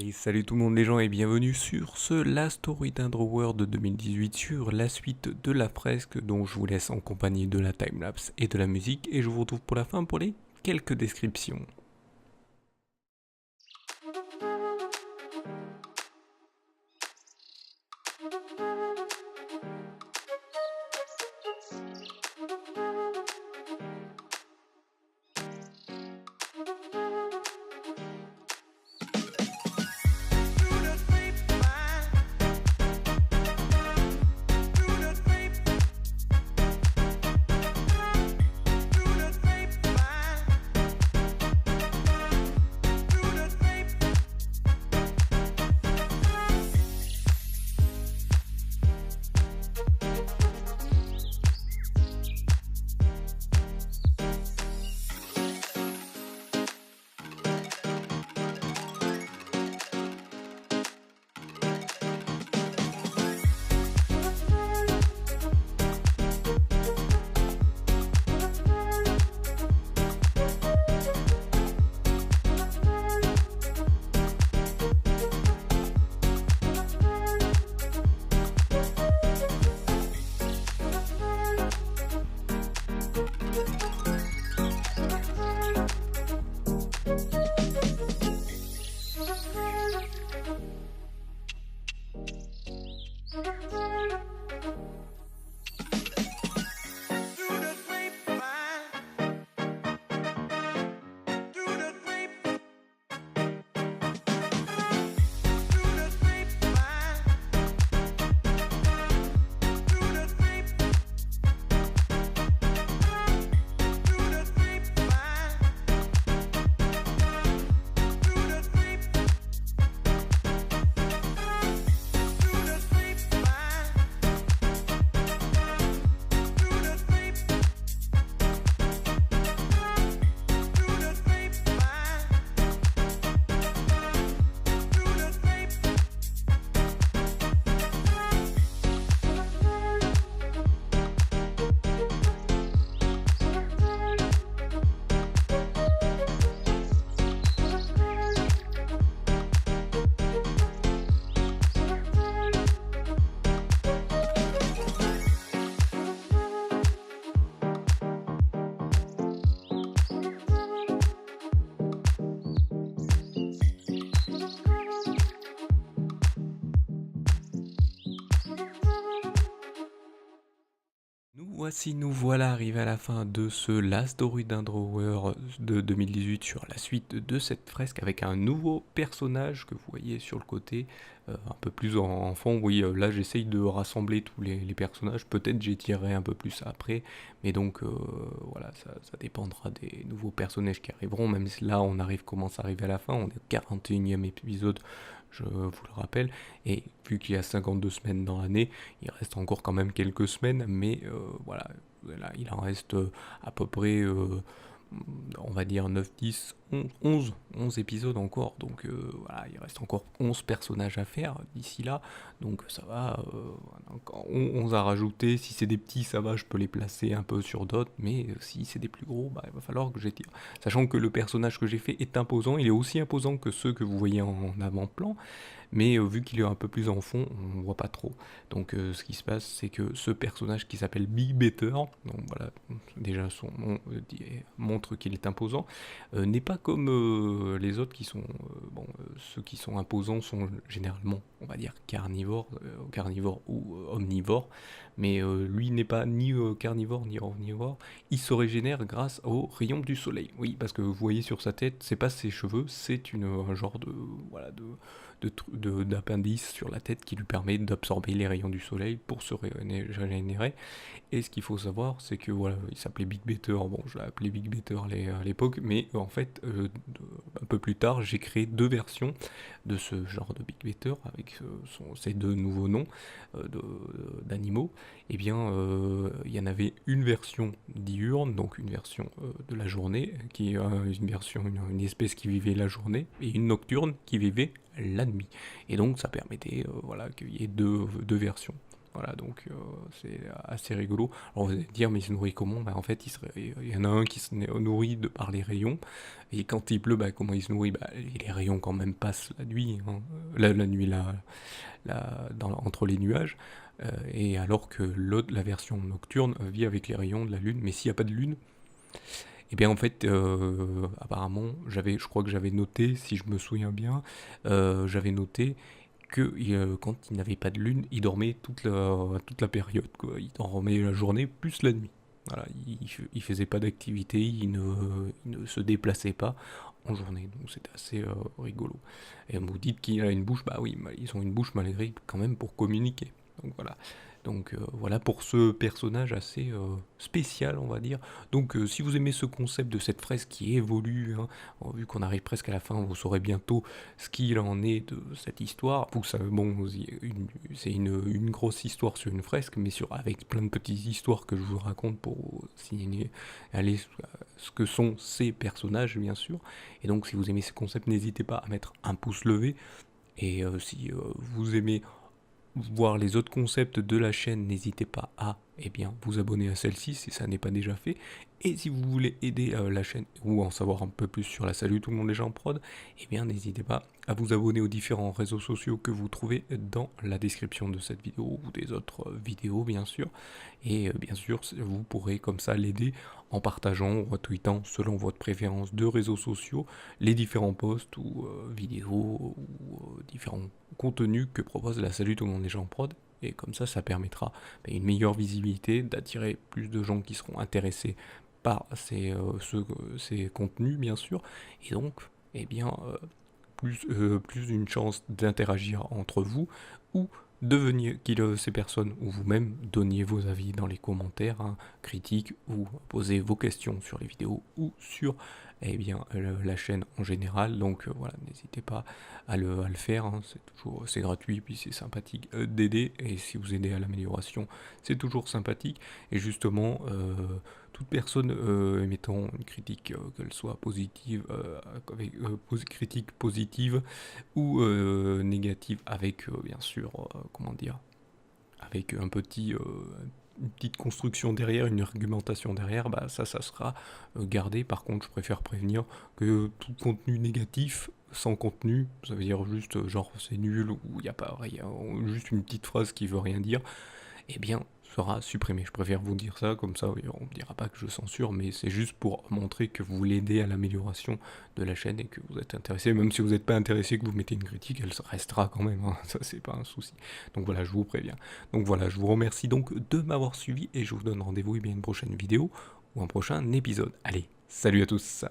Et salut tout le monde les gens et bienvenue sur ce La Story d'Underworld de 2018 sur la suite de la fresque dont je vous laisse en compagnie de la timelapse et de la musique et je vous retrouve pour la fin pour les quelques descriptions. Nous voilà arrivés à la fin de ce Last Story d'Underworld de 2018 sur la suite de cette fresque avec un nouveau personnage que vous voyez sur le côté, un peu plus en fond. Oui, là j'essaye de rassembler tous les personnages, peut-être j'étirerai un peu plus après, mais donc voilà, ça dépendra des nouveaux personnages qui arriveront, même si là commence à arriver à la fin, on est au 41e épisode, je vous le rappelle, et vu qu'il y a 52 semaines dans l'année, il reste encore quand même quelques semaines, mais voilà, là, il en reste à peu près, on va dire 9, 10, 11 épisodes encore, donc voilà, il reste encore 11 personnages à faire d'ici là, donc ça va, 11 à rajouter, si c'est des petits ça va, je peux les placer un peu sur d'autres, mais si c'est des plus gros, bah, il va falloir que j'étire. Sachant que le personnage que j'ai fait est imposant, il est aussi imposant que ceux que vous voyez en avant-plan, mais vu qu'il est un peu plus en fond, on voit pas trop. Donc ce qui se passe, c'est que ce personnage qui s'appelle Big Better, donc voilà, déjà son nom montre qu'il est imposant, n'est pas comme les autres qui sont, ceux qui sont imposants sont généralement, on va dire, carnivores ou omnivores, mais lui n'est pas ni carnivore ni omnivore, il se régénère grâce aux rayons du soleil. Oui, parce que vous voyez sur sa tête, c'est pas ses cheveux, c'est un genre de, voilà, d'appendice sur la tête qui lui permet d'absorber les rayons du soleil pour se régénérer. Et ce qu'il faut savoir, c'est que voilà, il s'appelait Big Better, bon je l'ai appelé Big Better à l'époque, mais en fait, un peu plus tard, j'ai créé deux versions de ce genre de Big Better avec ces deux nouveaux noms d'animaux. Et bien, il y en avait une version diurne, donc une version de la journée, qui est une espèce qui vivait la journée, et une nocturne qui vivait la nuit. Et donc ça permettait voilà, qu'il y ait deux versions. Voilà, donc c'est assez rigolo. Alors vous allez dire, mais il se nourrit comment? Bah, en fait, il y en a un qui se nourrit de par les rayons, et quand il pleut, bah, comment il se nourrit? Bah, les rayons quand même passent la nuit, hein. La nuit, entre les nuages, et alors que l'autre, la version nocturne, vit avec les rayons de la lune. Mais s'il n'y a pas de lune, et bien en fait, apparemment, je crois que j'avais noté, si je me souviens bien, j'avais noté que quand il n'avait pas de lune, il dormait toute la période, quoi. Il dormait la journée plus la nuit. Voilà, il faisait pas d'activité, il ne se déplaçait pas en journée, donc c'était assez rigolo. Et vous dites qu'il a une bouche, bah oui, ils ont une bouche malgré quand même pour communiquer. Donc voilà. Donc voilà pour ce personnage assez spécial, on va dire. Donc si vous aimez ce concept de cette fresque qui évolue, hein, vu qu'on arrive presque à la fin, vous saurez bientôt ce qu'il en est de cette histoire. Vous savez, bon, c'est une grosse histoire sur une fresque, mais avec plein de petites histoires que je vous raconte pour aller ce que sont ces personnages, bien sûr. Et donc si vous aimez ce concept, n'hésitez pas à mettre un pouce levé. Et si vous aimez voir les autres concepts de la chaîne, n'hésitez pas à vous abonner à celle-ci si ça n'est pas déjà fait. Et si vous voulez aider la chaîne ou en savoir un peu plus sur la Salut tout le monde les gens prod, n'hésitez pas à vous abonner aux différents réseaux sociaux que vous trouvez dans la description de cette vidéo ou des autres vidéos bien sûr. Et bien sûr, vous pourrez comme ça l'aider en partageant ou retweetant selon votre préférence de réseaux sociaux les différents posts ou vidéos ou différents contenus que propose la Salut tout le monde les gens prod. Et comme ça permettra une meilleure visibilité, d'attirer plus de gens qui seront intéressés par ces contenus bien sûr, et donc plus une chance d'interagir entre vous, ou devenir ces personnes, ou vous-même donniez vos avis dans les commentaires, hein, critiques, ou posez vos questions sur les vidéos ou sur la chaîne en général. Donc voilà, n'hésitez pas à le faire, hein. C'est gratuit, puis c'est sympathique d'aider, et si vous aidez à l'amélioration, c'est toujours sympathique. Et justement, toute personne émettant une critique, qu'elle soit positive, critique positive ou négative, avec bien sûr, comment dire, avec une petite construction derrière, une argumentation derrière, bah ça sera gardé. Par contre, je préfère prévenir que tout contenu négatif, sans contenu, ça veut dire juste genre c'est nul, ou il n'y a pas rien, juste une petite phrase qui veut rien dire, sera supprimé. Je préfère vous dire ça, comme ça on ne dira pas que je censure, mais c'est juste pour montrer que vous l'aidez à l'amélioration de la chaîne et que vous êtes intéressé. Même si vous n'êtes pas intéressé, que vous mettez une critique, elle restera quand même, hein. Ça c'est pas un souci. Donc voilà, je vous préviens. Donc voilà, je vous remercie donc de m'avoir suivi, et je vous donne rendez-vous une prochaine vidéo ou un prochain épisode. Allez, salut à tous.